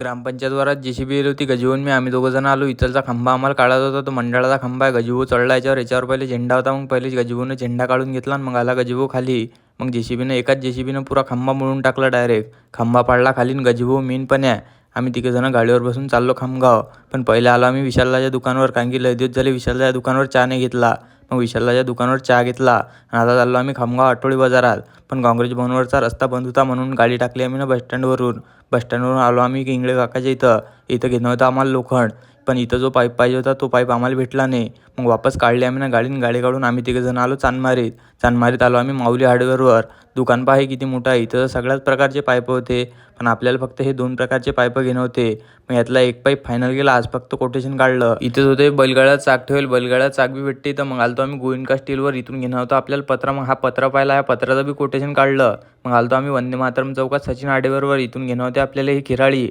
ग्रामपंचायतवरात JCB येईल होती. गजीवून आम्ही दोघं जण आलो. इथलचा खंबा आम्हाला काढायचा होता. तो मंडळाचा खंबा आहे. गजीभाऊ चढला याच्यावर पहिले झेंडा होता. मग पहिले गजीभाऊनं झेंडा काढून घेतला आणि मग आला गजीभाऊ खाली. मग एकाच जेसीबीनं पुरा खंबा मोडून टाकला डायरेक्ट. खंबा पाडला खाली. गजीभाऊ मीन पण आहे. आम्ही तिघे जण गाडीवर बसून चाललो खामगाव. पण पहिले आलो आम्ही विशालदाच्या दुकानावर, कारण की लय दिवस झाले विशालदाच्या दुकानावर चहा नाही घेतला. मग विशालदाच्या दुकानावर चहा घेतला आणि आता चाललो आम्ही खामगाव आठवडी बाजारात. पण काँग्रेस भवनवरचा रस्ता बंद होता म्हणून गाडी टाकली आम्ही ना बसस्टँडवरून आलो आम्ही इंगळे काकाच्या इथं घेणं होतं आम्हाला लोखंड. पण इथं जो पाईप पाहिजे होता तो पाईप आम्हाला भेटला नाही. मग वापस काढली आम्ही ना गाडी काढून आम्ही तिघे जण आलो चांदमारीत आलो आम्ही माऊली हार्डवेअरवर. दुकान पहा किती मोठं आहे. इथं सगळ्याच प्रकारचे पाईप होते, पण आपल्याला फक्त हे 2 प्रकारचे पाईप घेणं होते. मग यातला एक पाईप फायनल केला. आज फक्त कोटेशन काढलं. इथेच होते बैलगाड्यात चाक ठेवेल, बैलगाड्यात चाक बी भेटते. तर मग आलतो आम्ही गोविंका स्टीलवर. इथून घेणं होतं आपल्याला पत्रा. मग हा पत्रा पाहिला, या पत्राचं बी कोटेशन काढलं. मग आलतो आम्ही वंदे मातरम चौकात सचिन हार्डवेअरवर. इथून घेणं होते आपल्याला ही खिराळी.